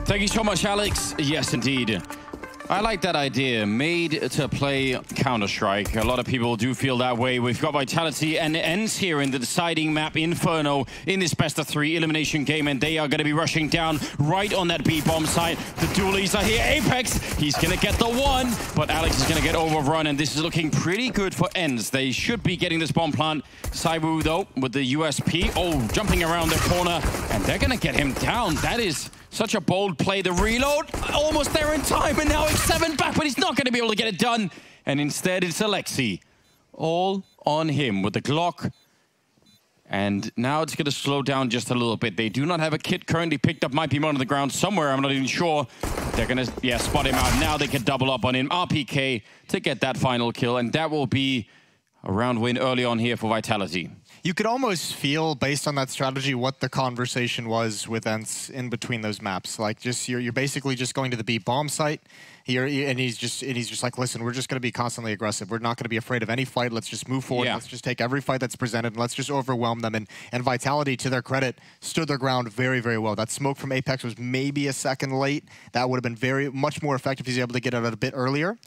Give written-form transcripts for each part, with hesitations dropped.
Thank you so much, Alex. Yes, indeed. I like that idea. Made to play Counter-Strike. A lot of people do feel that way. We've got Vitality and ENCE here in the deciding map, Inferno, in this best-of-3 elimination game, and they are going to be rushing down right on that B-bomb site. The dualies are here. Apex, he's going to get the one, but Alex is going to get overrun, and this is looking pretty good for ENCE. They should be getting this bomb plant. Saibu, though, with the USP. Oh, jumping around the corner, and they're going to get him down. That is such a bold play. The reload, almost there in time, and now X7 back, but he's not going to be able to get it done. And instead, it's Alexi. All on him with the Glock. And now it's going to slow down just a little bit. They do not have a kit currently picked up. Might be one on the ground somewhere. I'm not even sure. They're going to, yeah, spot him out. Now they can double up on him. RPK to get that final kill. And that will be a round win early on here for Vitality. You could almost feel, based on that strategy, what the conversation was with ENCE in between those maps. Like, just you're basically just going to the B bomb site, and he's just like, listen, we're just going to be constantly aggressive. We're not going to be afraid of any fight. Let's just move forward. Yeah. Let's just take every fight that's presented, and let's just overwhelm them. And Vitality, to their credit, stood their ground very, very well. That smoke from Apex was maybe a second late. That would have been much more effective if he's able to get it out a bit earlier.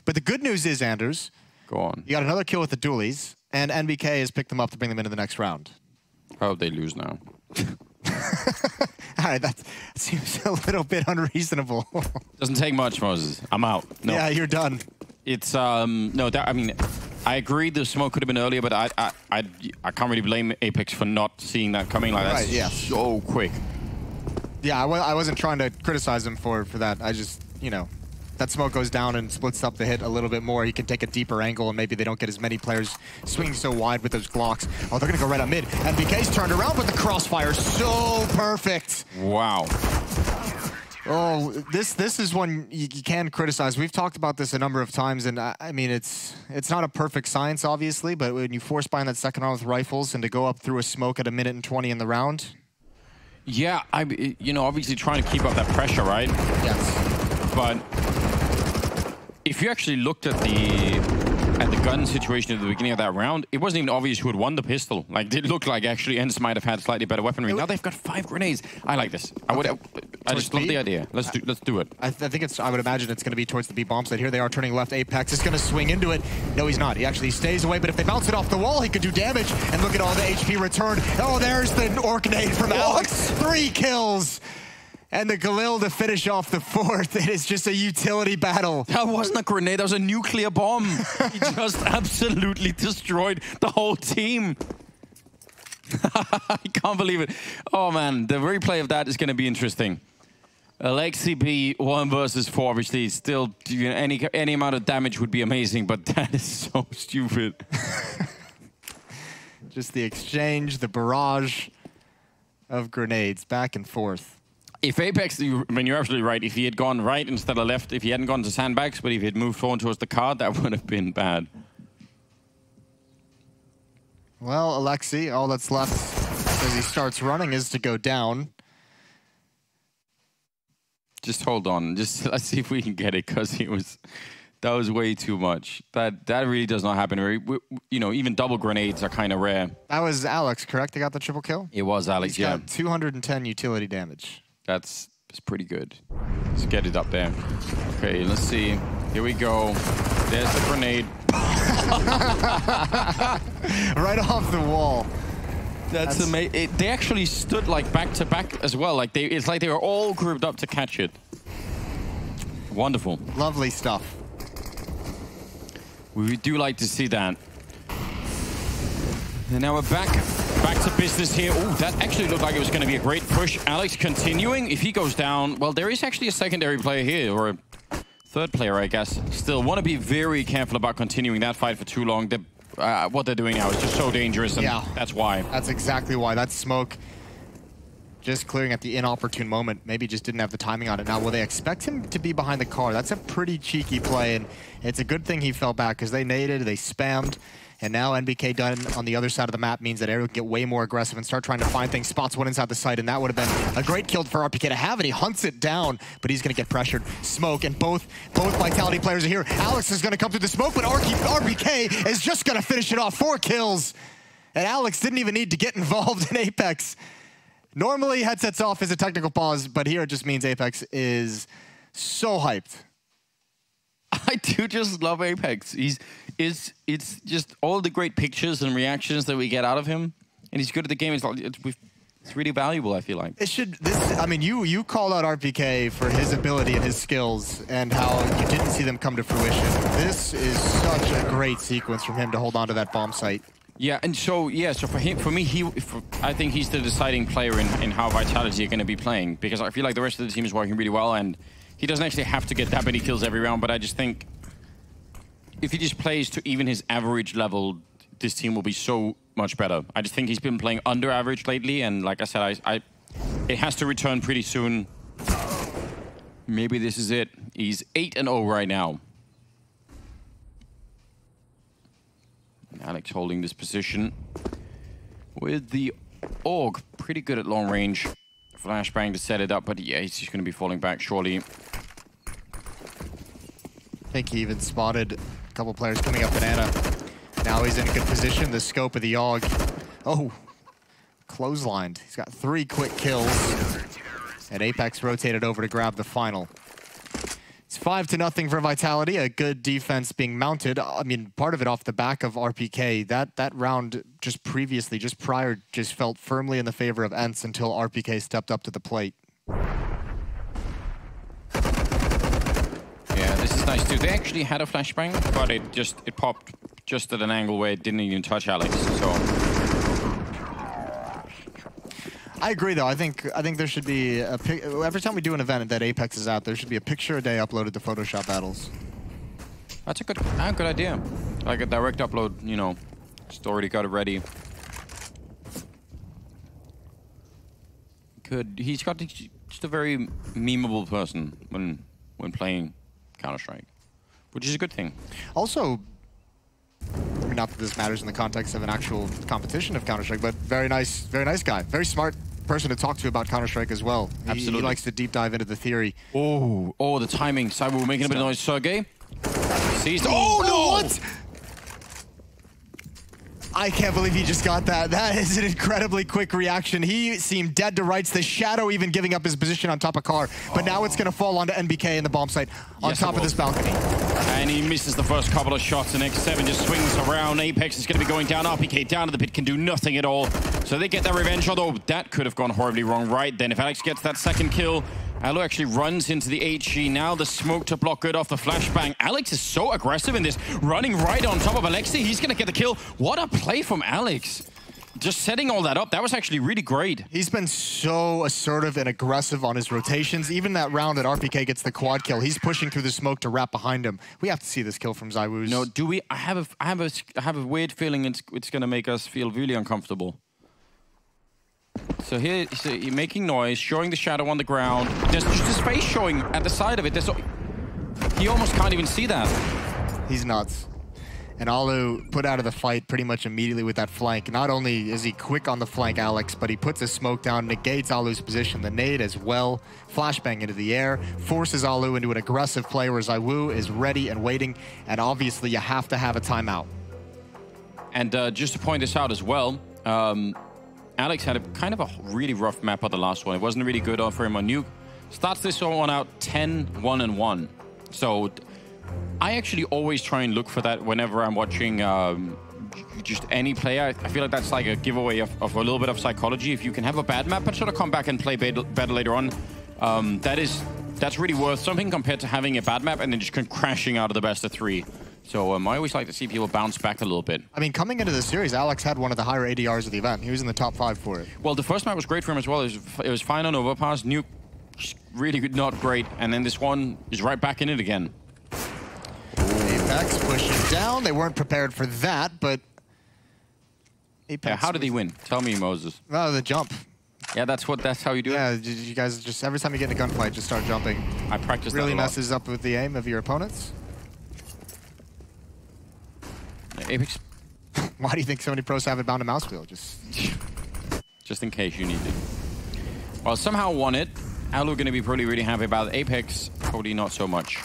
But the good news is, Anders, go on. You got another kill with the dualies. And NBK has picked them up to bring them into the next round. I hope they lose now. All right, that seems a little bit unreasonable. Doesn't take much, Moses. I'm out. No. Yeah, you're done. It's no. That, I mean, I agree the smoke could have been earlier, but I can't really blame Apex for not seeing that coming. Like, that's so quick. Yeah, I wasn't trying to criticize him for that. I just, you know, that smoke goes down and splits up the hit a little bit more. He can take a deeper angle, and maybe they don't get as many players swinging so wide with those Glocks. Oh, they're going to go right up mid. NBK's turned around, but the crossfire so perfect. Wow. Oh, this is one you can criticize. We've talked about this a number of times, and I mean, it's not a perfect science, obviously, but when you force bind that second round with rifles and to go up through a smoke at 1:20 in the round. Yeah, you know, obviously trying to keep up that pressure, right? Yes. But if you actually looked at the gun situation at the beginning of that round, it wasn't even obvious who had won the pistol. Like, it looked like actually ENCE might have had slightly better weaponry. Now they've got 5 grenades. I like this. I just love the idea. Let's do it. I think I would imagine it's going to be towards the B bomb site. Here they are turning left. Apex is going to swing into it. No, he's not. He actually stays away, but if they bounce it off the wall, he could do damage. And look at all the HP returned. Oh, there's the orc nade from Alex. 3 kills. And the Galil to finish off the 4th. It is just a utility battle. That wasn't a grenade, that was a nuclear bomb. He just absolutely destroyed the whole team. I can't believe it. Oh man, the replay of that is going to be interesting. Alexi B 1 versus 4, obviously, still, you know, any amount of damage would be amazing, but that is so stupid. Just the exchange, the barrage of grenades back and forth. If Apex, I mean, you're absolutely right. If he had gone right instead of left, if he hadn't gone to sandbags, but if he had moved forward towards the car, that would have been bad. Well, Alexi, all that's left as he starts running is to go down. Just hold on. Just let's see if we can get it, because that was way too much. That really does not happen. You know, even double grenades are kind of rare. That was Alex, correct? They got the triple kill? It was Alex, He's got 210 utility damage. That's pretty good. Let's get it up there. Okay, let's see. Here we go. There's the grenade. Right off the wall. That's amazing. They actually stood like back to back as well. Like it's like they were all grouped up to catch it. Wonderful. Lovely stuff. We do like to see that. And now we're back to business here. Oh, that actually looked like it was going to be a great push. Alex continuing. If he goes down, well, there is actually a secondary player here, or a third player, I guess. Still, want to be very careful about continuing that fight for too long. What they're doing now is just so dangerous, and that's why. That's exactly why. That smoke just clearing at the inopportune moment. Maybe just didn't have the timing on it. Now, will they expect him to be behind the car? That's a pretty cheeky play, and it's a good thing he fell back, because they naded, they spammed. And now NBK done on the other side of the map means that Aero can get way more aggressive and start trying to find things. Spots one inside the site, and that would have been a great kill for RPK to have, and he hunts it down, but he's going to get pressured. Smoke, and both Vitality players are here. Alex is going to come through the smoke, but RPK is just going to finish it off. 4 kills. And Alex didn't even need to get involved in Apex. Normally, headsets off is a technical pause, but here it just means Apex is so hyped. I do just love Apex. It's just all the great pictures and reactions that we get out of him, and he's good at the game. It's really valuable, I feel like. I mean, you called out RPK for his ability and his skills and how you didn't see them come to fruition. This is such a great sequence from him to hold on to that bomb site. Yeah, and so for me, I think he's the deciding player in how Vitality are going to be playing, because I feel like the rest of the team is working really well, and he doesn't actually have to get that many kills every round, but I just think if he just plays to even his average level, this team will be so much better. I just think he's been playing under average lately, and like I said, it has to return pretty soon. Maybe this is it. He's 8-0 right now. Alex holding this position with the AUG. Pretty good at long range. Flashbang to set it up, but yeah, he's just going to be falling back shortly. I think he even spotted a couple players coming up banana. Now he's in a good position. The scope of the AUG. Oh, clotheslined. He's got 3 quick kills. And Apex rotated over to grab the final. It's 5-0 for Vitality. A good defense being mounted. I mean, part of it off the back of RPK. That round just prior, felt firmly in the favor of ENCE until RPK stepped up to the plate. Yeah, this is nice too. They actually had a flashbang, but it popped just at an angle where it didn't even touch Alex. So I agree, though. I think there should be every time we do an event that Apex is out, there should be a picture a day uploaded to Photoshop battles. That's a good idea. Like a direct upload, you know, just already got it ready. He's got just a very memeable person when playing Counter-Strike, which is a good thing. Also, not that this matters in the context of an actual competition of Counter-Strike, but very nice guy, very smart person to talk to about Counter-Strike as well. Absolutely. He likes to deep dive into the theory. Oh, the timing. Cyber making a bit of noise. Sergey sees. Oh no! What? I can't believe he just got that. That is an incredibly quick reaction. He seemed dead to rights. The Shadow even giving up his position on top of Car. But now it's going to fall onto NBK in the bomb site on top of this balcony. And he misses the first couple of shots, and X7 just swings around. Apex is going to be going down. RPK down to the pit, can do nothing at all. So they get their revenge, although that could have gone horribly wrong right then. If Alex gets that second kill, Alu actually runs into the HG. Now the smoke to block good off the flashbang. Alex is so aggressive in this, running right on top of Alexi. He's going to get the kill. What a play from Alex. Just setting all that up, that was actually really great. He's been so assertive and aggressive on his rotations. Even that round that RPK gets the quad kill, he's pushing through the smoke to wrap behind him. We have to see this kill from ZywOos. No, do we? I have a weird feeling it's going to make us feel really uncomfortable. So here, he's making noise, showing the Shadow on the ground. There's just his face showing at the side of it. He almost can't even see that. He's nuts. And Alu put out of the fight pretty much immediately with that flank. Not only is he quick on the flank, Alex, but he puts his smoke down, negates Alu's position, the nade as well, flashbang into the air, forces Alu into an aggressive play where ZywOo is ready and waiting, and obviously you have to have a timeout. And just to point this out as well, Alex had a kind of a really rough map on the last one. It wasn't really good for him on Nuke. Starts this one out 10-1-1. So I actually always try and look for that whenever I'm watching just any player. I feel like that's like a giveaway of a little bit of psychology. If you can have a bad map but sort of come back and play better later on, that's really worth something compared to having a bad map and then just crashing out of the best of 3. So I always like to see people bounce back a little bit. I mean, coming into this series, Alex had one of the higher ADRs of the event. He was in the top 5 for it. Well, the first map was great for him as well. It was fine on overpass. Nuke, really good, not great. And then this one is right back in it again. Apex pushing down. They weren't prepared for that, but Apex. Yeah, how did he win? Tell me, Moses. Oh, the jump. Yeah, that's how you do it. Yeah, you guys just every time you get in a gunfight, just start jumping. I practice that a lot. Really messes up with the aim of your opponents. Yeah, Apex. Why do you think so many pros have it bound to mouse wheel? Just in case you need it. Well, somehow won it. Alu going to be probably really happy about it. Apex, probably not so much.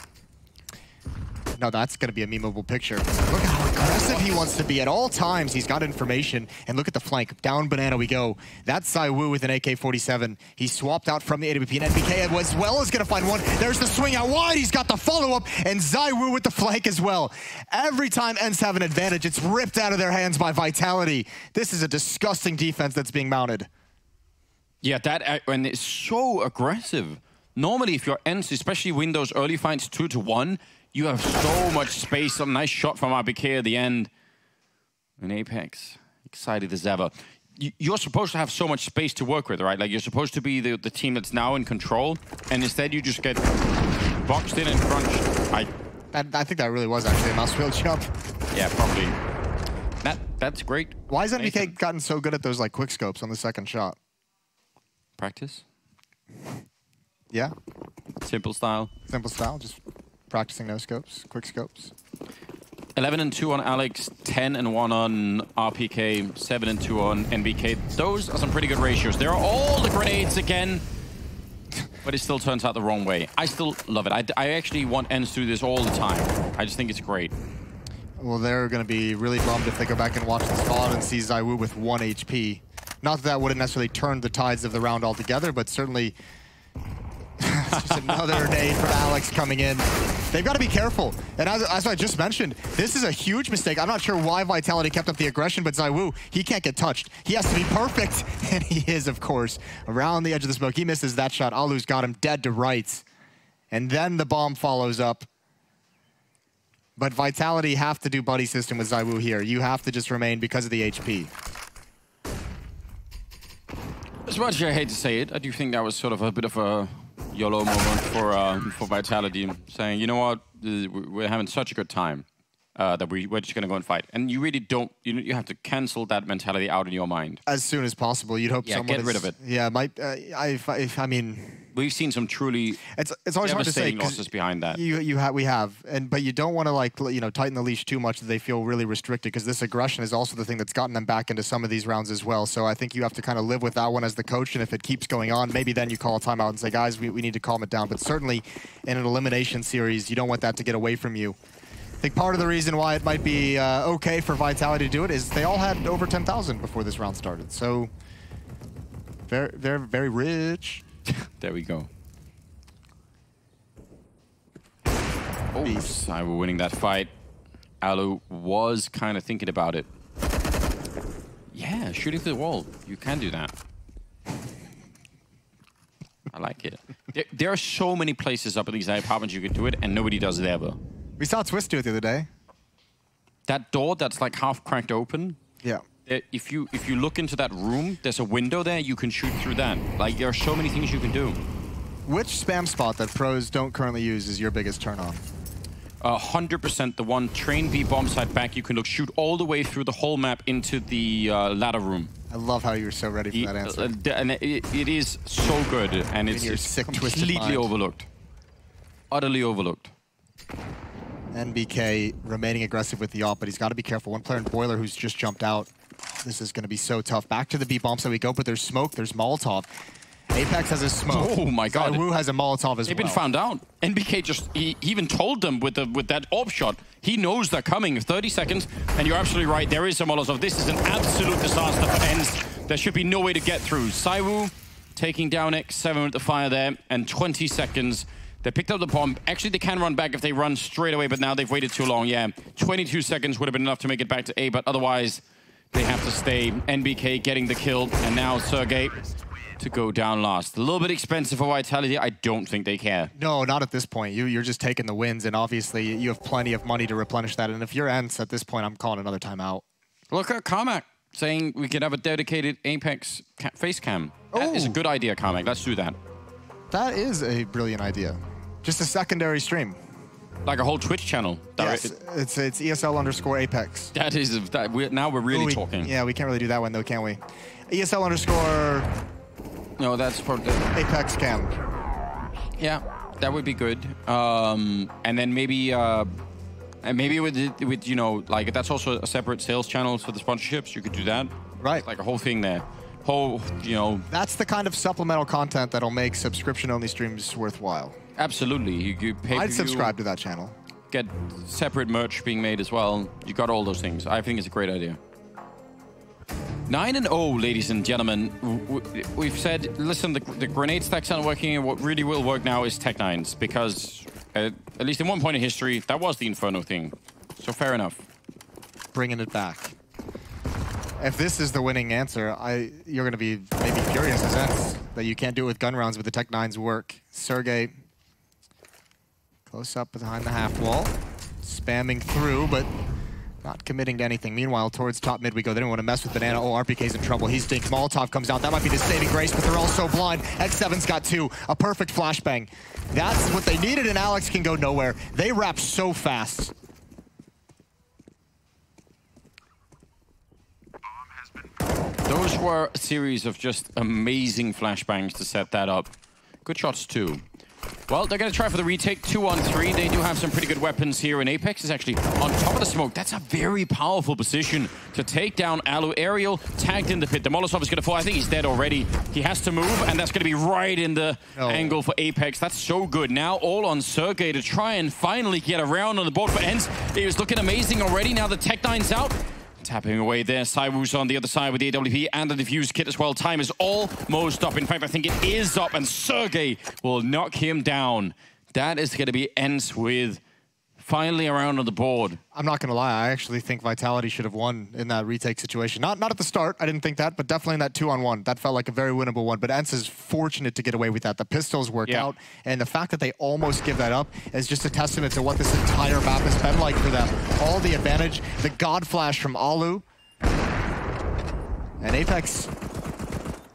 No, that's going to be a memeable picture. Look at how aggressive he wants to be at all times. He's got information. And look at the flank. Down banana we go. That's ZywOo with an AK-47. He swapped out from the AWP, and NBK as well is going to find one. There's the swing out wide. He's got the follow-up, and ZywOo with the flank as well. Every time ENCE have an advantage, it's ripped out of their hands by Vitality. This is a disgusting defense that's being mounted. Yeah, that and it's so aggressive. Normally, if you're ENCE, especially win those early fights 2-1, you have so much space. A nice shot from RBK at the end. And Apex, excited as ever. You're supposed to have so much space to work with, right? Like, you're supposed to be the team that's now in control, and instead you just get boxed in and crunched. I think that really was actually a mouse wheel jump. Yeah, probably. That's great. Why has NBK gotten so good at those like quick scopes on the second shot? Practice? Yeah. Simple style. Simple style, just practicing no scopes, quick scopes. 11-2 on Alex, 10-1 on RPK, 7-2 on NBK. Those are some pretty good ratios. There are all the grenades again, but it still turns out the wrong way. I still love it. I actually want ENCE to do this all the time. I just think it's great. Well, they're going to be really bummed if they go back and watch this VOD and see ZywOo with 1 HP. Not that that wouldn't necessarily turn the tides of the round altogether, but certainly just another nade from Alex coming in. They've got to be careful. And as I just mentioned, this is a huge mistake. I'm not sure why Vitality kept up the aggression, but ZywOo, he can't get touched. He has to be perfect, and he is, of course, around the edge of the smoke. He misses that shot. Alu's got him dead to rights. And then the bomb follows up. But Vitality have to do buddy system with ZywOo here. You have to just remain because of the HP. As much as I hate to say it, I do think that was sort of a bit of a YOLO moment for Vitality, saying, you know what, we're having such a good time that we're just going to go and fight. And you really don't, you have to cancel that mentality out in your mind. As soon as possible. You'd hope someone get rid of it. Yeah, I mean... We've seen some truly it's always hard to say losses behind that. We have, but you don't want to like tighten the leash too much that they feel really restricted, because this aggression is also the thing that's gotten them back into some of these rounds as well. So I think you have to kind of live with that one as the coach, and if it keeps going on, maybe then you call a timeout and say, guys, we need to calm it down. But certainly in an elimination series, you don't want that to get away from you. I think part of the reason why it might be okay for Vitality to do it is they all had over 10,000 before this round started. So they're very rich. There we go. Oh, we're winning that fight. Alu was kind of thinking about it. Yeah, shooting through the wall. You can do that. I like it. There are so many places up in these apartments you can do it, and nobody does it ever. We saw Twist do it the other day. That door that's like half cracked open. Yeah. If you look into that room, there's a window there. You can shoot through that. Like, there are so many things you can do. Which spam spot that pros don't currently use is your biggest turn on? 100% the one train B bomb side back. You can shoot all the way through the whole map into the ladder room. I love how you're so ready for that answer. And it is so good, and it's completely overlooked. Utterly overlooked. NBK remaining aggressive with the AWP, but he's got to be careful. One player in Boiler who's just jumped out. This is going to be so tough. Back to the B bomb side we go, but there's smoke, there's Molotov. Apex has a smoke. Oh my god. ZywOo has a Molotov as well. They've been found out. NBK just, he even told them with that AWP shot. He knows they're coming. 30 seconds, and you're absolutely right. There is a Molotov. This is an absolute disaster for ENCE. There should be no way to get through. ZywOo taking down X7 with the fire there, and 20 seconds. They picked up the bomb. Actually, they can run back if they run straight away, but now they've waited too long. Yeah, 22 seconds would have been enough to make it back to A, but otherwise, they have to stay. NBK getting the kill, and now Sergey to go down last. A little bit expensive for Vitality. I don't think they care. No, not at this point. You're just taking the wins, and obviously you have plenty of money to replenish that. And if you're ENCE at this point, I'm calling another timeout. Look at Carmack saying we could have a dedicated Apex face cam. That is a good idea, Carmack. Let's do that. That is a brilliant idea. Just a secondary stream. Like a whole Twitch channel. Yes, it's ESL_Apex. That is, now we're really talking. Yeah, we can't really do that one though, can we? ESL_... No, that's for the Apex cam. Yeah, that would be good. And then maybe with like that's also a separate sales channel for the sponsorships. You could do that. Right. Like a whole thing there. That's the kind of supplemental content that'll make subscription-only streams worthwhile. Absolutely. You pay. I'd subscribe to that channel. get separate merch being made as well. You got all those things. I think it's a great idea. 9-0, ladies and gentlemen. We've said, listen, the grenade stacks aren't working, and what really will work now is Tech9s, because at least in one point in history, that was the Inferno thing. So fair enough. Bringing it back. If this is the winning answer, you're going to be maybe furious as ENCE that you can't do it with gun rounds, but the Tech9s work. Sergey, close up behind the half wall, spamming through, but not committing to anything. Meanwhile, towards top mid we go. They don't want to mess with Banana. Oh, RPK's in trouble. He stinks. Molotov comes out. That might be the saving grace, but they're all so blind. X7's got 2. A perfect flashbang. That's what they needed, and Alex can go nowhere. They wrap so fast. Those were a series of just amazing flashbangs to set that up. Good shots too. Well, they're going to try for the retake. 2-on-3. They do have some pretty good weapons here, and Apex is actually on top of the smoke. That's a very powerful position to take down Alu. Aerial tagged in the pit. The Molotov is going to fall. I think he's dead already. He has to move, and that's going to be right in the angle for Apex. That's so good. Now all on Sergey to try and finally get around on the board for ENCE. He was looking amazing already. Now the Tech9's out. Tapping away there. Saiwoo's on the other side with the AWP and the defuse kit as well. Time is almost up. In fact, I think it is up, and Sergey will knock him down. That is going to be ENCE with finally around on the board. I'm not going to lie. I actually think Vitality should have won in that retake situation. Not at the start. I didn't think that, but definitely in that 2-on-1. That felt like a very winnable one. But ENCE is fortunate to get away with that. The pistols work out, and the fact that they almost give that up is just a testament to what this entire map has been like for them. All the advantage, the God Flash from Alu, and Apex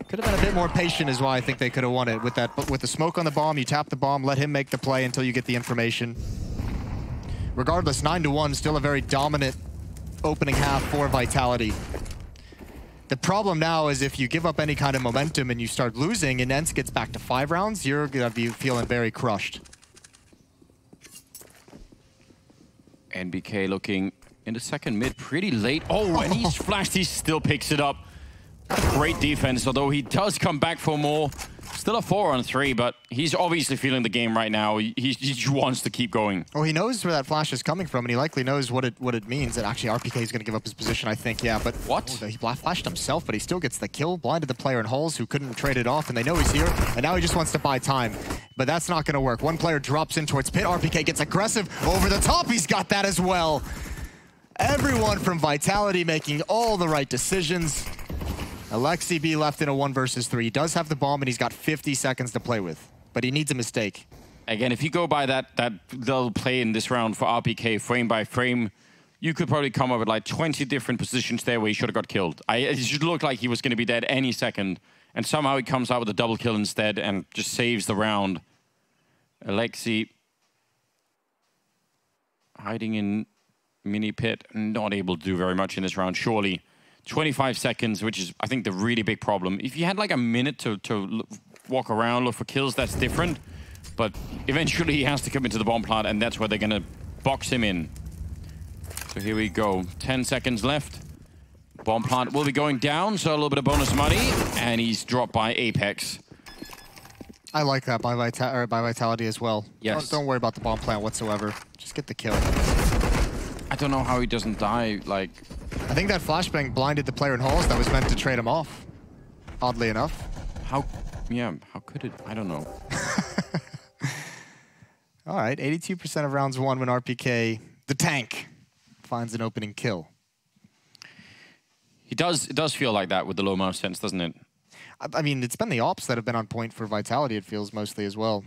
could have been a bit more patient is why I think they could have won it. With that, with the smoke on the bomb, you tap the bomb, let him make the play until you get the information. Regardless, 9-1, still a very dominant opening half for Vitality. The problem now is if you give up any kind of momentum and you start losing and ENCE gets back to 5 rounds, you're going to be feeling very crushed. NBK looking in the second mid pretty late. Oh, and he's flashed, he still picks it up. Great defense, although he does come back for more. Still a 4-on-3, but he's obviously feeling the game right now. He just wants to keep going. Oh, he knows where that flash is coming from, and he likely knows what it means. And actually, RPK is going to give up his position, I think. Yeah, but what? Oh, he flashed himself, but he still gets the kill. Blinded the player in holes who couldn't trade it off, and they know he's here. And now he just wants to buy time, but that's not going to work. One player drops in towards pit. RPK gets aggressive over the top. He's got that as well. Everyone from Vitality making all the right decisions. Alexi B left in a 1 versus 3. He does have the bomb, and he's got 50 seconds to play with. But he needs a mistake. Again, if you go by that they'll play in this round for RPK frame by frame, you could probably come up with like 20 different positions there where he should have got killed. It should look like he was going to be dead any second. And somehow he comes out with a double kill instead and just saves the round. Alexi hiding in mini pit, not able to do very much in this round, surely. 25 seconds, which is, I think, the really big problem. If you had like a minute to walk around, look for kills, that's different. But eventually he has to come into the bomb plant, and that's where they're going to box him in. So here we go. 10 seconds left. Bomb plant will be going down, so a little bit of bonus money, and he's dropped by Apex. I like that by Vitality as well. Yes. Don't worry about the bomb plant whatsoever. Just get the kill. I don't know how he doesn't die, like... I think that flashbang blinded the player in halls that was meant to trade him off, oddly enough. How could it? I don't know. All right, 82% of rounds won when RPK, the tank, finds an opening kill. It does feel like that with the low mouse sense, doesn't it? I mean, it's been the ops that have been on point for Vitality, it feels, mostly as well.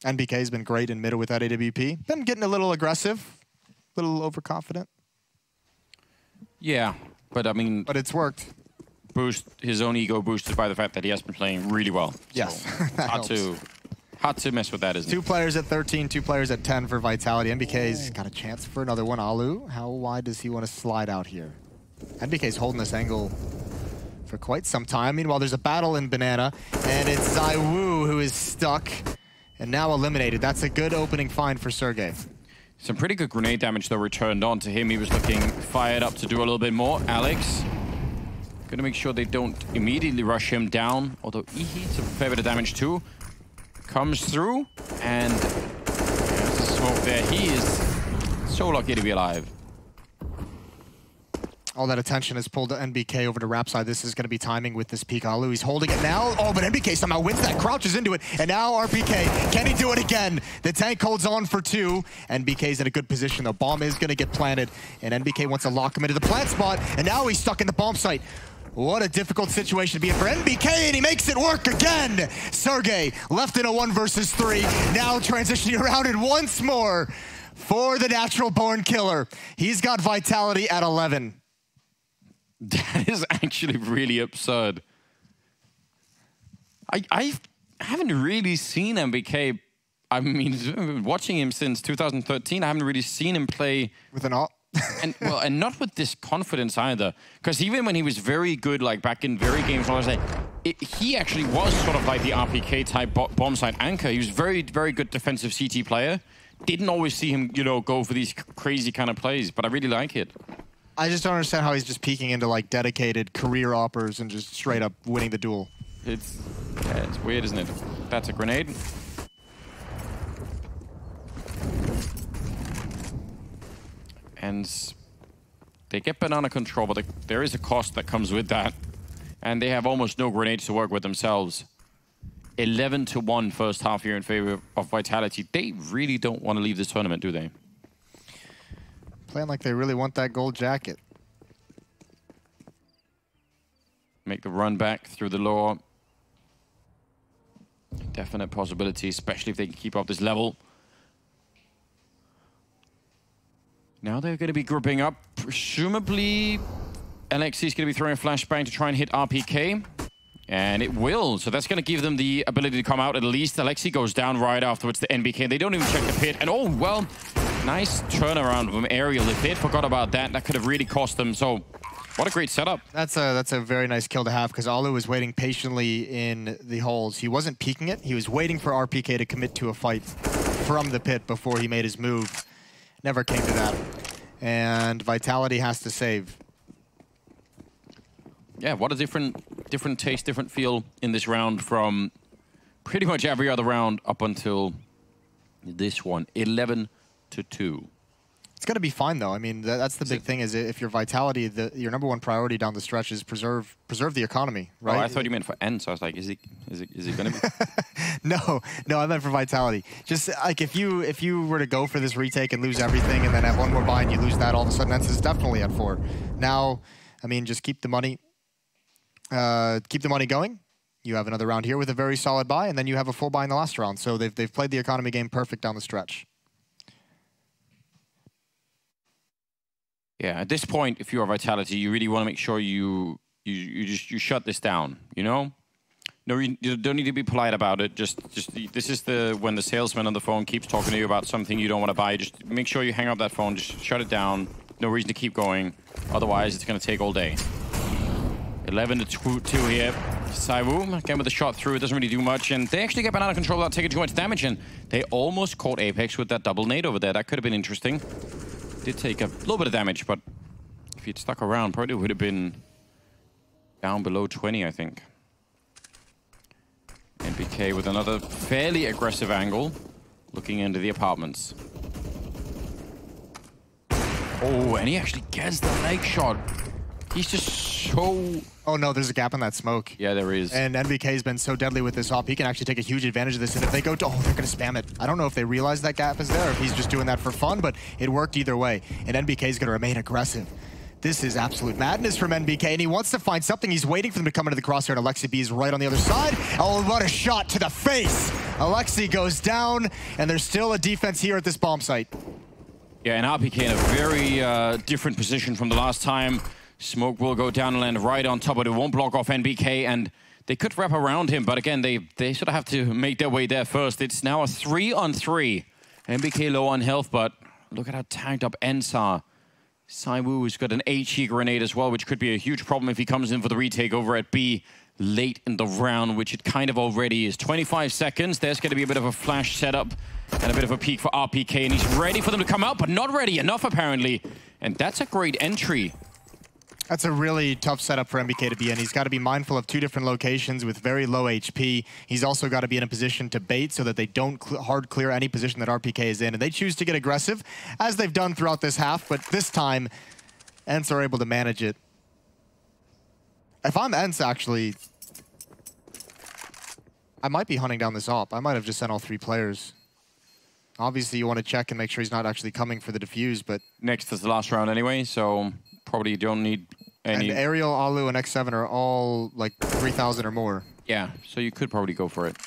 NBK's been great in middle with that AWP. Been getting a little aggressive, a little overconfident. Yeah, but I mean... But it's worked. His own ego boosted by the fact that he has been playing really well. Yes, so hard to mess with that, isn't it? 2 players at 13, 2 players at 10 for Vitality. NBK's got a chance for another one. Alu, how wide does he want to slide out here? NBK's holding this angle for quite some time. Meanwhile, there's a battle in Banana, and it's Zaiwu who is stuck and now eliminated. That's a good opening find for Sergey. Some pretty good grenade damage, though, returned on to him. He was looking fired up to do a little bit more. Alex, gonna make sure they don't immediately rush him down, although he hits a fair bit of damage too. Comes through, and there's a smoke there. He is so lucky to be alive. All that attention has pulled NBK over to Rap side. This is going to be timing with this peek. Alu, he's holding it now. Oh, but NBK somehow wins that, crouches into it. And now RPK, can he do it again? The tank holds on for 2. NBK's in a good position, though. Bomb is going to get planted, and NBK wants to lock him into the plant spot, and now he's stuck in the bomb site. What a difficult situation to be in for NBK, and he makes it work again! Sergey left in a 1 versus 3, now transitioning around it once more for the natural born killer. He's got vitality at 11. That is actually really absurd. I haven't really seen MBK. I mean, watching him since 2013, I haven't really seen him play with an op. and not with this confidence either. Because even when he was very good, like back in very games, I was like, he actually was sort of like the RPK type bomb site anchor. He was very, very good defensive CT player. Didn't always see him, you know, go for these crazy kind of plays, but I really like it. I just don't understand how he's just peeking into like dedicated career oppers and just straight up winning the duel. It's weird, isn't it? That's a grenade. And they get banana control, but there is a cost that comes with that. And they have almost no grenades to work with themselves. 11-1 first half here in favor of Vitality. They really don't want to leave this tournament, do they? Playing like they really want that gold jacket. Make the run back through the lore. Definite possibility, especially if they can keep up this level. Now they're going to be grouping up. Presumably, LXC is going to be throwing a flashbang to try and hit RPK. And it will. So that's going to give them the ability to come out at least. Alexi goes down right afterwards to NBK. They don't even check the pit. And oh, well, nice turnaround from Aerial. If they had forgot about that, that could have really cost them. So what a great setup. That's a very nice kill to have, because Alu was waiting patiently in the holes. He wasn't peeking it. He was waiting for RPK to commit to a fight from the pit before he made his move. Never came to that. And Vitality has to save. Yeah, what a different taste, different feel in this round from pretty much every other round up until this one. 11-2. It's going to be fine, though. I mean, that's the big thing, is if your Vitality, your #1 priority down the stretch is preserve the economy, right? Oh, I thought you meant for ENCE. I was like, is it going to be? No, I meant for Vitality. Just like if you were to go for this retake and lose everything and then have one more buy and you lose that, all of a sudden ENCE is definitely at 4. Now, I mean, just keep the money going. You have another round here with a very solid buy, and then you have a full buy in the last round. So they've played the economy game perfect down the stretch. Yeah, at this point, if you are Vitality, you really want to make sure you shut this down. You know, no, you don't need to be polite about it. Just this is when the salesman on the phone keeps talking to you about something you don't want to buy. Just make sure you hang up that phone. Just shut it down. No reason to keep going. Otherwise, it's going to take all day. 11-2 here. Saiwu, again with a shot through, it doesn't really do much, and they actually get banana control without taking too much damage, and they almost caught Apex with that double nade over there. That could have been interesting. Did take a little bit of damage, but if he'd stuck around, probably would have been down below 20, I think. NBK with another fairly aggressive angle, looking into the apartments. Oh, and he actually gets the leg shot. He's just so... Oh no, there's a gap in that smoke. Yeah, there is. And NBK's been so deadly with this op, he can actually take a huge advantage of this. And if they go to... Oh, they're going to spam it. I don't know if they realize that gap is there, or if he's just doing that for fun, but it worked either way. And NBK's going to remain aggressive. This is absolute madness from NBK, and he wants to find something. He's waiting for them to come into the crosshair, and Alexi B is right on the other side. Oh, what a shot to the face! Alexi goes down, and there's still a defense here at this bomb site. Yeah, and RPK in a very different position from the last time. Smoke will go down and land right on top, but it won't block off NBK, and they could wrap around him, but again, they sort of have to make their way there first. It's now a 3-on-3. NBK low on health, but look at how tagged up ENCE are. Saiwu's got an HE grenade as well, which could be a huge problem if he comes in for the retake over at B late in the round, which it kind of already is. 25 seconds, there's going to be a bit of a flash setup and a bit of a peek for RPK, and he's ready for them to come out, but not ready enough apparently. And that's a great entry. That's a really tough setup for MBK to be in. He's got to be mindful of 2 different locations with very low HP. He's also got to be in a position to bait so that they don't hard clear any position that RPK is in. And they choose to get aggressive, as they've done throughout this half, but this time, ENCE are able to manage it. If I'm ENCE, actually, I might be hunting down this op. I might have just sent all 3 players. Obviously, you want to check and make sure he's not actually coming for the defuse, but... Next is the last round anyway, so probably don't need any... And Aerial, Alu, and X7 are all, like, 3,000 or more. Yeah, so you could probably go for it.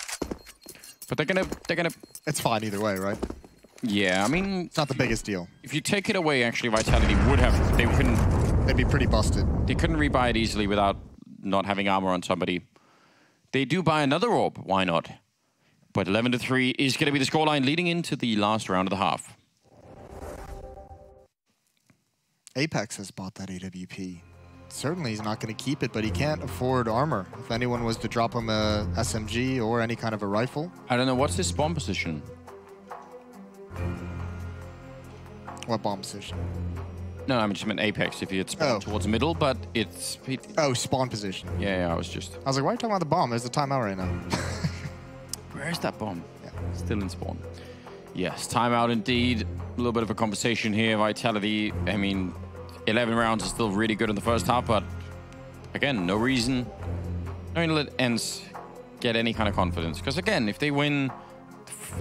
But they're gonna... It's fine either way, right? Yeah, I mean... It's not the biggest deal. If you take it away, actually, Vitality would have... They'd be pretty busted. They couldn't rebuy it easily without not having armor on somebody. They do buy another orb, why not? But 11-3 is going to be the scoreline leading into the last round of the half. Apex has bought that AWP. Certainly he's not going to keep it, but he can't afford armor. If anyone was to drop him a SMG or any kind of a rifle. I don't know, what's his spawn position? What bomb position? No, I just meant Apex, if he had spawned towards the middle, but it's... Oh, spawn position. Yeah, I was just... I was like, why are you talking about the bomb? There's a timeout right now. Where is that bomb? Yeah. Still in spawn. Yes, timeout indeed. A little bit of a conversation here. Vitality, I mean, 11 rounds is still really good in the first half, but again, no reason. I mean, let ENCE get any kind of confidence. Because again, if they win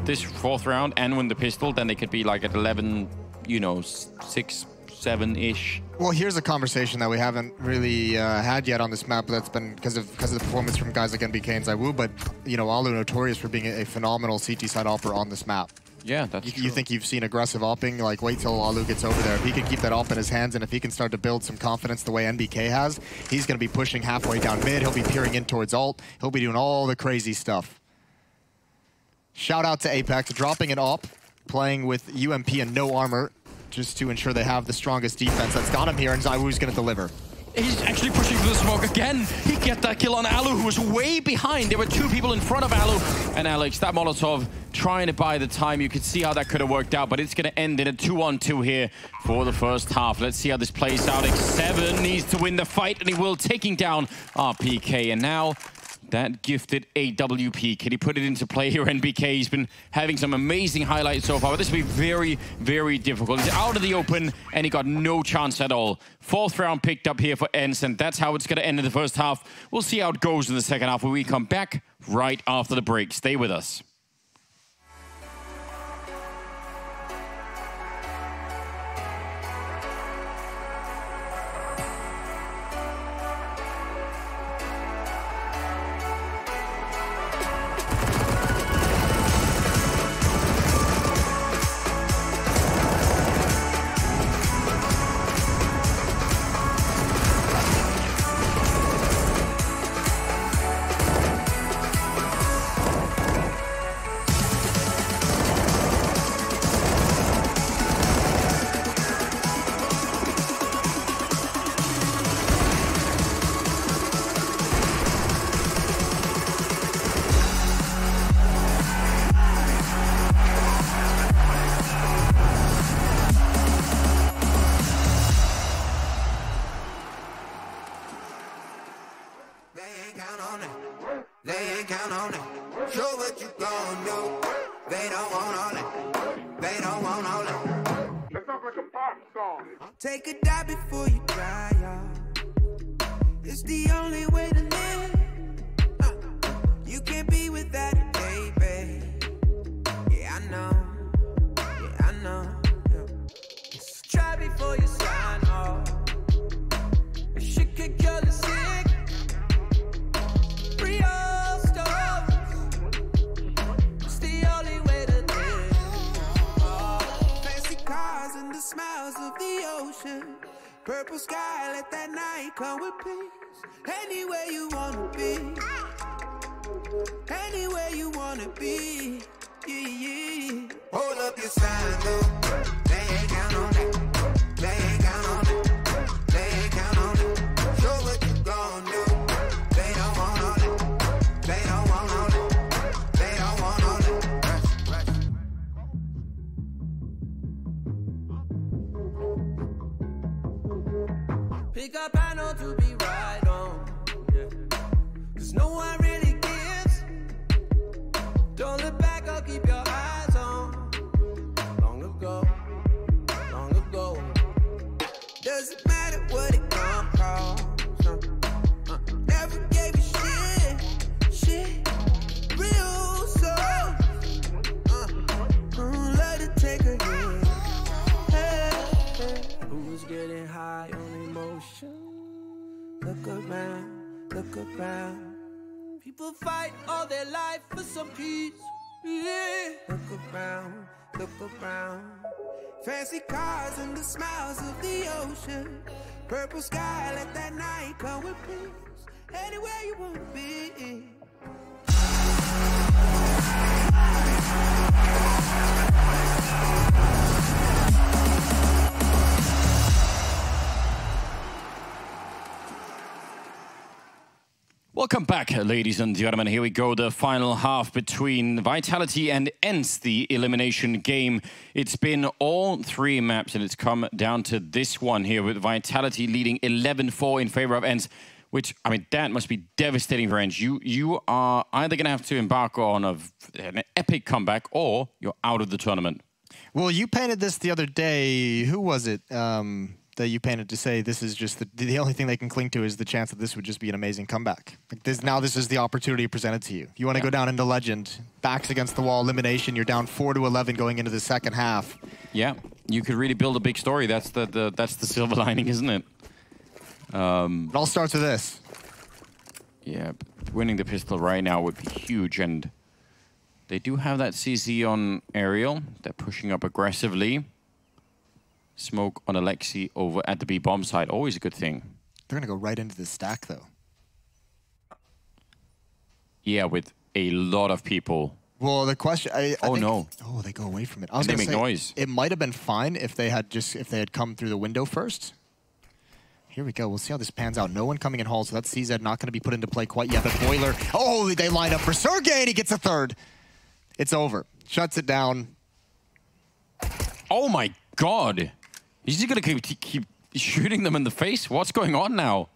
this 4th round and win the pistol, then they could be like at 11, you know, 6, 7-ish. Well, here's a conversation that we haven't really had yet on this map. That's been because of the performance from guys like MBK and Zywoo, but you know, Alu notorious for being a phenomenal CT side opper on this map. Yeah, that's true. You think you've seen aggressive opping? Like, wait till Alu gets over there. If he can keep that op in his hands, and if he can start to build some confidence the way MBK has, he's going to be pushing halfway down mid. He'll be peering in towards ult. He'll be doing all the crazy stuff. Shout out to Apex, dropping an op, playing with UMP and no armor, just to ensure they have the strongest defense. That's got him here, and Zywoo's going to deliver. He's actually pushing through the smoke again. He get that kill on Alu, who was way behind. There were 2 people in front of Alu. And Alex, that Molotov, trying to buy the time. You could see how that could have worked out, but it's going to end in a 2-on-2 here for the first half. Let's see how this plays out. X7 needs to win the fight, and he will, taking down RPK. And now... that gifted AWP. Can he put it into play here? NBK, he's been having some amazing highlights so far, but this will be very, very difficult. He's out of the open, and he got no chance at all. 4th round picked up here for ENCE, and that's how it's going to end in the first half. We'll see how it goes in the second half when we come back right after the break. Stay with us. Take a dive before you dry off. It's the only way to live. You can't be without it, baby. Yeah, I know. Yeah, I know. Yeah. Try before you sign off. Shit could kill the sick. Real stuff. It's the only way to live. Fancy cars and the smiles of the ocean. Purple sky, let that night come with peace. Anywhere you wanna be. Anywhere you wanna be. Yeah, yeah. Hold up your sign, though. They ain't count on that. They ain't count on that. They ain't count on that. Show what you gon' do. They don't want all that. They don't want all that. They don't want all that. Pick up, I know to be right on. Yeah. Cause no one really gives. Don't look back, I'll keep your eyes on. Long ago. Doesn't matter what it gon' cost. Never gave you shit. Real soul. Let it take a hit. Hey. Who's getting high on emotion? Look around. People fight all their life for some peace. Yeah. Look around. Fancy cars and the smiles of the ocean. Purple sky, let that night come with peace. Anywhere you wanna be. Welcome back, ladies and gentlemen. Here we go, the final half between Vitality and ENCE, the elimination game. It's been all three maps, and it's come down to this one here, with Vitality leading 11-4 in favor of ENCE, which, I mean, that must be devastating for ENCE. You are either going to have to embark on an epic comeback, or you're out of the tournament. Well, you painted this the other day. Who was it? That you painted to say this is just the only thing they can cling to is the chance that this would just be an amazing comeback. Like this is the opportunity presented to you. You want to go down into legend, backs against the wall, elimination. You're down 4-11 going into the second half. Yeah, you could really build a big story. That's the silver lining, isn't it? It all starts with this. Yeah, winning the pistol right now would be huge, and they do have that CZ on Aerial. They're pushing up aggressively. Smoke on Alexi over at the B bomb side, always a good thing. They're gonna go right into the stack though. Yeah, with a lot of people. Well, the question. I think, no! Oh, they go away from it. They make noise. It might have been fine if they had come through the window first. Here we go. We'll see how this pans out. No one coming in hall, so that's CZ not going to be put into play quite yet. But Boiler. Oh, they line up for Sergey, and he gets a third. It's over. Shuts it down. Oh my God! He's just going to keep shooting them in the face? What's going on now?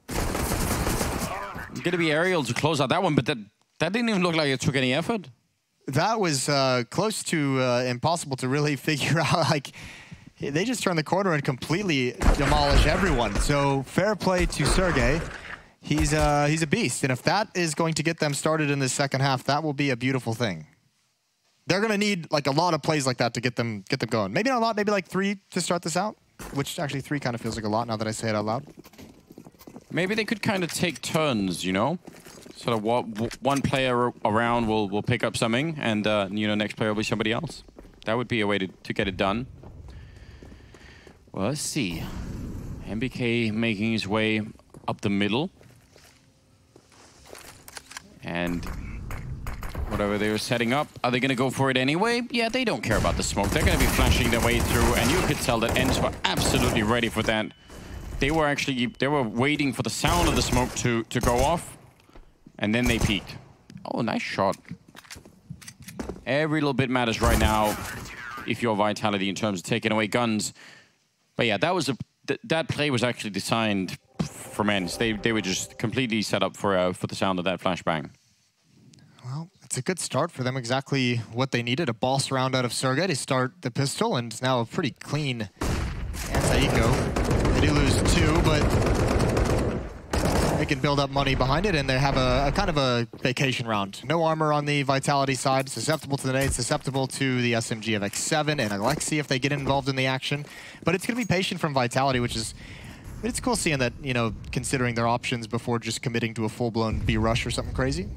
It's going to be Aerial to close out that one, but that didn't even look like it took any effort. That was close to impossible to really figure out. Like, they just turn the corner and completely demolish everyone. So fair play to Sergey. He's a beast, and if that is going to get them started in the second half, that will be a beautiful thing. They're going to need like a lot of plays like that to get them going. Maybe not a lot, maybe like 3 to start this out, which actually 3 kind of feels like a lot now that I say it out loud. Maybe they could kind of take turns, you know? Sort of one player around will pick up something, and you know, next player will be somebody else. That would be a way to get it done. Well, let's see. MBK making his way up the middle. And whatever they were setting up, are they going to go for it anyway? Yeah, they don't care about the smoke. They're going to be flashing their way through, and you could tell that ENCE were absolutely ready for that. They were waiting for the sound of the smoke to go off, and then they peeked. Oh, nice shot. Every little bit matters right now if you're Vitality in terms of taking away guns. But yeah, that play was actually designed from ENCE. They were just completely set up for the sound of that flashbang. Well, it's a good start for them, exactly what they needed. A boss round out of Sergey to start the pistol, and now a pretty clean anti-eco. They do lose 2, but they can build up money behind it, and they have a kind of a vacation round. No armor on the Vitality side, susceptible to the nade, susceptible to the SMG of X7 and Alexi if they get involved in the action. But it's going to be patient from Vitality, which is... It's cool seeing that, you know, considering their options before just committing to a full-blown B rush or something crazy.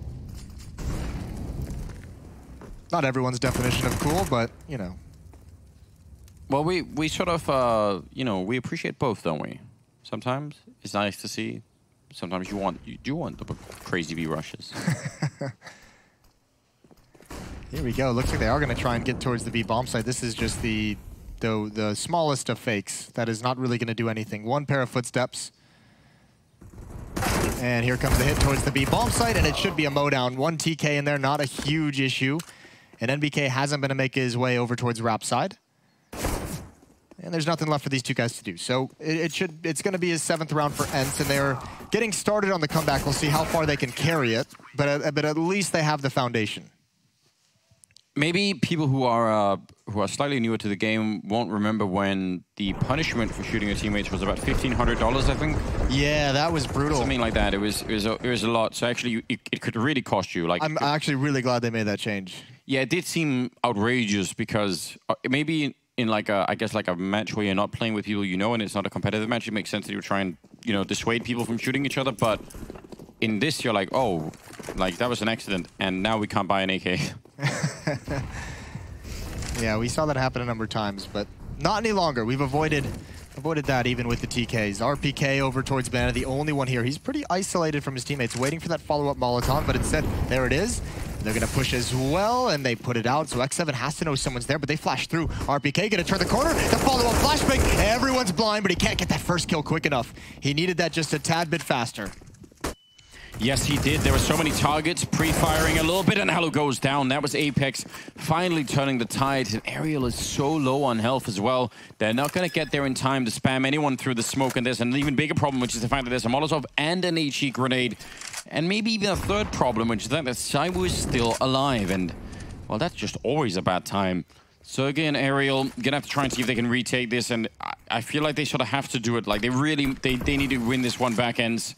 Not everyone's definition of cool, but, you know. Well, we sort of, you know, we appreciate both, don't we? Sometimes it's nice to see. Sometimes you do want the crazy B rushes. Here we go. Looks like they are going to try and get towards the B bomb site. This is just the smallest of fakes. That is not really going to do anything. 1 pair of footsteps. And here comes the hit towards the B bomb site, and it should be a mowdown. 1 TK in there, not a huge issue. And NBK hasn't been to make his way over towards Rap side. And and there's nothing left for these two guys to do. So it's going to be his 7th round for ENCE, and they're getting started on the comeback. We'll see how far they can carry it, but at least they have the foundation. Maybe people who are slightly newer to the game won't remember when the punishment for shooting your teammates was about $1,500, I think. Yeah, that was brutal. Something like that. It was a lot. So actually, it could really cost you. Like, I'm actually really glad they made that change. Yeah, it did seem outrageous because maybe in like I guess like a match where you're not playing with people you know and it's not a competitive match, it makes sense that you try and dissuade people from shooting each other. But in this, you're like, oh, like that was an accident, and now we can't buy an AK. Yeah, we saw that happen a number of times, but not any longer. We've avoided that even with the TKs. RPK over towards Banana, the only one here. He's pretty isolated from his teammates, waiting for that follow-up Molotov, but instead, there it is. They're going to push as well, and they put it out, so X7 has to know someone's there, but they flash through. RPK going to turn the corner, the follow-up flashbang. Everyone's blind, but he can't get that first kill quick enough. He needed that just a tad bit faster. Yes, he did. There were so many targets pre-firing a little bit, and Alu goes down. That was Apex finally turning the tide. And Aerial is so low on health as well. They're not going to get there in time to spam anyone through the smoke. And there's an even bigger problem, which is the fact that there's a Molotov and an HE grenade. And maybe even a third problem, which is that Saibu is still alive. And, well, that's just always a bad time. So again, Aerial gonna have to try and see if they can retake this. And I feel like they sort of have to do it. Like, they need to win this one back ends.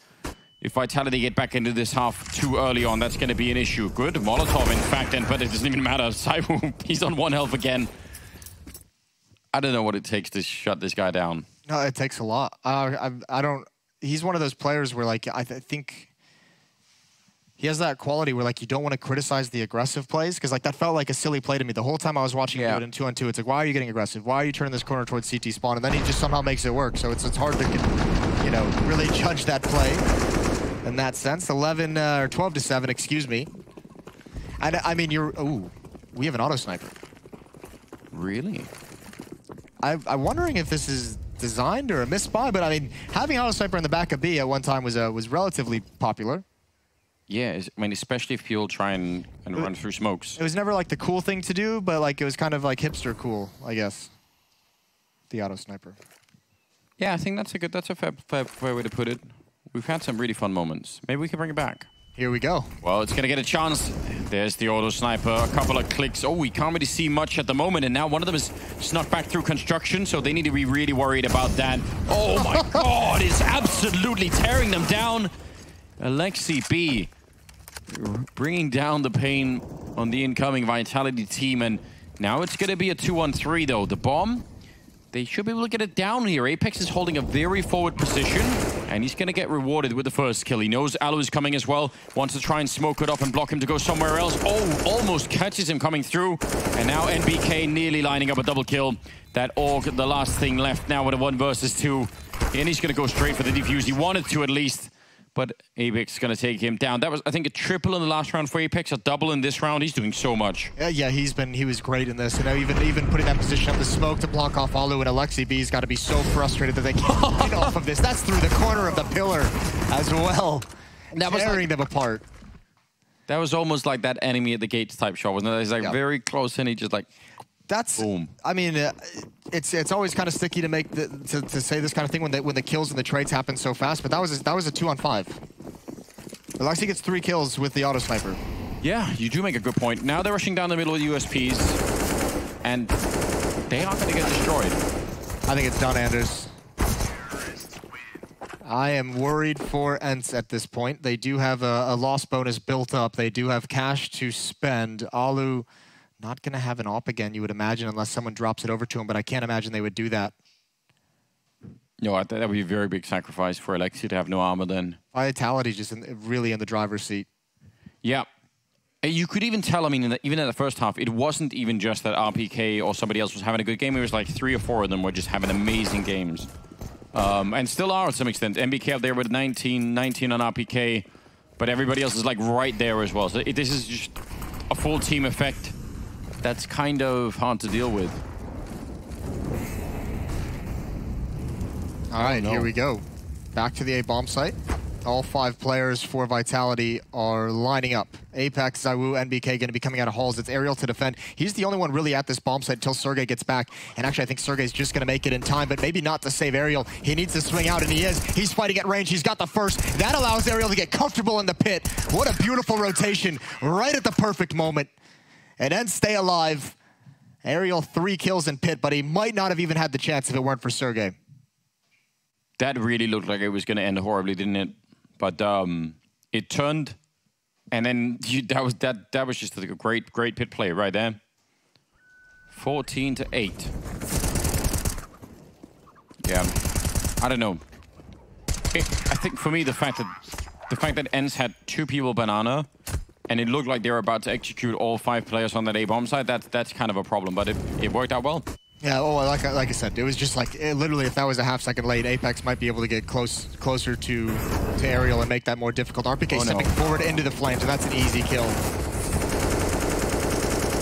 If Vitality get back into this half too early on, that's going to be an issue. Good Molotov, in fact, but it doesn't even matter. Saibu, he's on 1 health again. I don't know what it takes to shut this guy down. No, it takes a lot. I don't... He's one of those players where, like, I think... He has that quality where, like, you don't want to criticize the aggressive plays, because, like, that felt like a silly play to me. The whole time I was watching him do it in 2-on-2, it's like, why are you getting aggressive? Why are you turning this corner towards CT spawn? And then he just somehow makes it work. So it's hard to, really judge that play in that sense. 12-7, excuse me. And I mean, we have an auto sniper. Really? I'm wondering if this is designed or a misbuy, but I mean, having auto sniper in the back of B at one time was relatively popular. Yeah, I mean, especially if people try and run through smokes. It was never like the cool thing to do, but like it was kind of like hipster cool, I guess. The auto sniper. Yeah, I think that's a fair way to put it. We've had some really fun moments. Maybe we can bring it back. Here we go. Well, it's going to get a chance. There's the auto sniper. A couple of clicks. Oh, we can't really see much at the moment. And now one of them is snuck back through construction, so they need to be really worried about that. Oh my God, it's absolutely tearing them down. Alexi B bringing down the pain on the incoming Vitality team. And now it's going to be a 2-on-3, though. The bomb, they should be able to get it down here. Apex is holding a very forward position, and he's going to get rewarded with the first kill. He knows Alu is coming as well. Wants to try and smoke it up and block him to go somewhere else. Oh, almost catches him coming through. And now NBK nearly lining up a double kill. That AUG, the last thing left now with a 1 versus 2. And he's going to go straight for the defuse. He wanted to at least. But Apex is going to take him down. That was, I think, a triple in the last round for Apex, a double in this round. He's doing so much. Yeah, he was great in this. You know, even putting that position up the smoke to block off Alu, and Alexi B's got to be so frustrated that they can't get off of this. That's through the corner of the pillar as well. That was tearing them apart. That was almost like that enemy at the gates type shot, wasn't it? He's like very close, and he just like boom. I mean, it's always kind of sticky to make to say this kind of thing when the kills and the trades happen so fast. But that was a 2-on-5. Alexi gets 3 kills with the auto sniper. Yeah, you do make a good point. Now they're rushing down the middle of USPs, and they are going to get destroyed. I think it's done, Anders. I am worried for ENCE at this point. They do have a loss bonus built up. They do have cash to spend. Alu not going to have an AWP again, you would imagine, unless someone drops it over to him, but I can't imagine they would do that. No, that would be a very big sacrifice for Alexi to have no armor then. Vitality just really in the driver's seat. Yeah. You could even tell, I mean, even in the first half, it wasn't even just that RPK or somebody else was having a good game. It was like 3 or 4 of them were just having amazing games. And still are to some extent. MBK up there with 19 on RPK, but everybody else is like right there as well. So this is just a full team effect. That's kind of hard to deal with. All right, here we go. Back to the A bomb site. All 5 players for Vitality are lining up. Apex, ZywOo, NBK going to be coming out of halls. It's Aerial to defend. He's the only one really at this bomb site until Sergey gets back. And actually, I think Sergey's just going to make it in time, but maybe not to save Aerial. He needs to swing out, and he is. He's fighting at range. He's got the first. That allows Aerial to get comfortable in the pit. What a beautiful rotation right at the perfect moment. And ENCE stay alive. Aerial 3 kills in pit, but he might not have even had the chance if it weren't for Sergey. That really looked like it was going to end horribly, didn't it? But it turned, and then that was just a great pit play right there. 14-8. Yeah, I don't know. I think for me the fact that ENCE had 2 people banana, and it looked like they were about to execute all 5 players on that A bomb side. That's kind of a problem, but it worked out well. Yeah, like I said, it was just like, literally, if that was a half-second late, Apex might be able to get closer to Aerial and make that more difficult. RPK stepping forward into the flames, and that's an easy kill.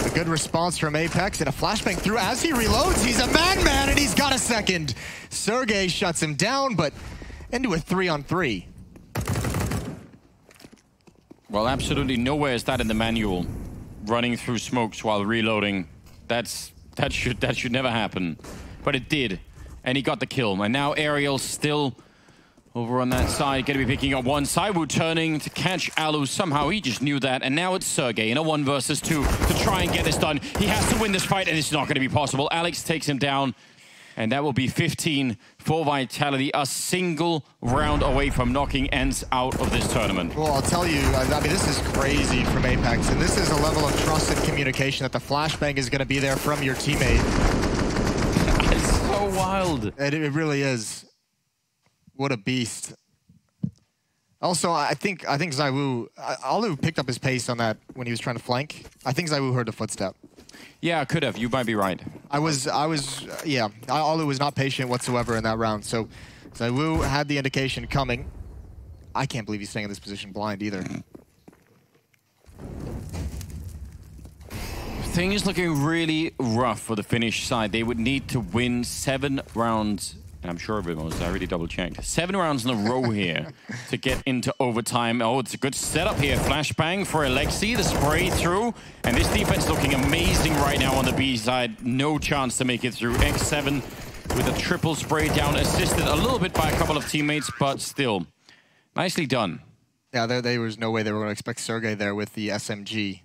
A good response from Apex, and a flashbang through as he reloads. He's a madman, and he's got a second. Sergey shuts him down, but into a 3-on-3. Well, absolutely nowhere is that in the manual. Running through smokes while reloading. That should never happen. But it did. And he got the kill. And now Aerial's still over on that side. Going to be picking up one. ZywOo turning to catch Alu. Somehow he just knew that. And now it's Sergey in a 1 versus 2 to try and get this done. He has to win this fight, and it's not going to be possible. Alex takes him down. And that will be 15 for Vitality, a single round away from knocking ENCE out of this tournament. Well, I'll tell you, I mean, this is crazy from Apex, and this is a level of trust and communication that the flashbang is going to be there from your teammate. It's so wild. It really is. What a beast. Also, I think ZywOo, Alu picked up his pace on that when he was trying to flank. I think ZywOo heard a footstep. Yeah, could have. You might be right. Yeah. Alu was not patient whatsoever in that round. So ZywOo had the indication coming. I can't believe he's staying in this position blind either. Thing is looking really rough for the Finnish side. They would need to win 7 rounds. And I'm sure everyone was, I already double-checked. 7 rounds in a row here to get into overtime. Oh, it's a good setup here. Flashbang for Alexi, the spray through. And this defense looking amazing right now on the B side. No chance to make it through. X7 with a triple spray down, assisted a little bit by a couple of teammates, but still, nicely done. Yeah, there was no way they were going to expect Sergey there with the SMG.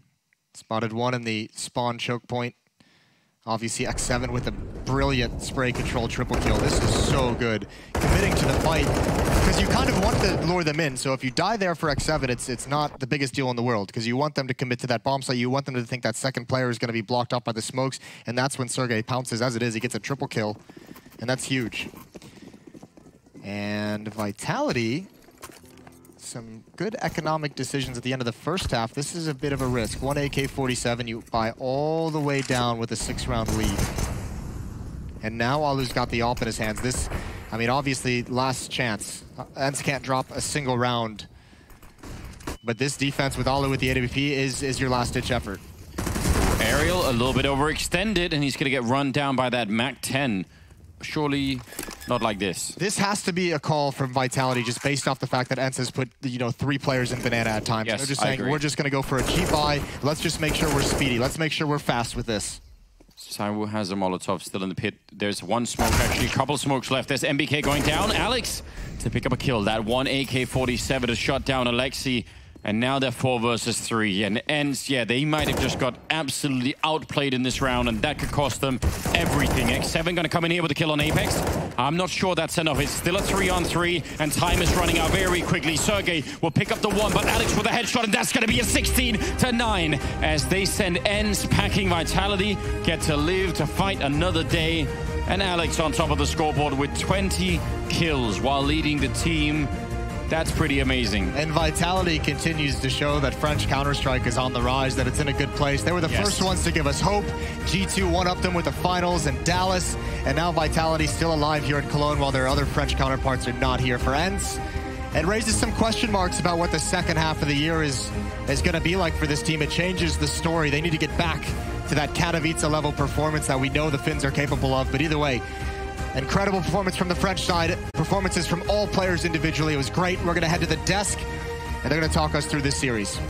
Spotted one in the spawn choke point. Obviously, X7 with a brilliant spray control triple kill. This is so good. Committing to the fight, because you kind of want to lure them in. So if you die there for X7, it's not the biggest deal in the world, because you want them to commit to that bomb site. You want them to think that second player is going to be blocked up by the smokes, and that's when Sergey pounces. As it is, he gets a triple kill, and that's huge. And Vitality, some good economic decisions at the end of the first half. This is a bit of a risk. 1 AK-47, you buy all the way down with a 6-round lead. And now Alu's got the AWP in his hands. This, I mean, obviously, last chance. ENCE can't drop a single round. But this defense with Alu with the AWP is your last-ditch effort. Aerial a little bit overextended, and he's going to get run down by that MAC-10. Surely not like this. This has to be a call from Vitality just based off the fact that ENCE has put, 3 players in banana at times. Yes, they're just saying, we're just going to go for a cheap buy. Let's just make sure we're speedy. Let's make sure we're fast with this. ZywOo has a Molotov still in the pit. There's one smoke, actually, a couple smokes left. There's MBK going down. Alex to pick up a kill. That 1 AK-47 to shut down Alexi. And now they're 4 versus 3. And ENCE, yeah, they might have just got absolutely outplayed in this round, and that could cost them everything. X7 going to come in here with a kill on Apex. I'm not sure that's enough. It's still a 3-on-3, and time is running out very quickly. Sergey will pick up the 1, but Alex with a headshot, and that's going to be a 16-9 as they send ENCE packing. Vitality get to live to fight another day. And Alex on top of the scoreboard with 20 kills while leading the team. That's pretty amazing. And Vitality continues to show that French Counter-Strike is on the rise, that it's in a good place. They were the first ones to give us hope. G2 one-upped them with the finals in Dallas. And now Vitality still alive here in Cologne while their other French counterparts are not here for ENCE. It raises some question marks about what the second half of the year is going to be like for this team. It changes the story. They need to get back to that Katowice level performance that we know the Finns are capable of. But either way, Incredible performance from the French side. Performances from all players individually. It was great. We're going to head to the desk, and they're going to talk us through this series.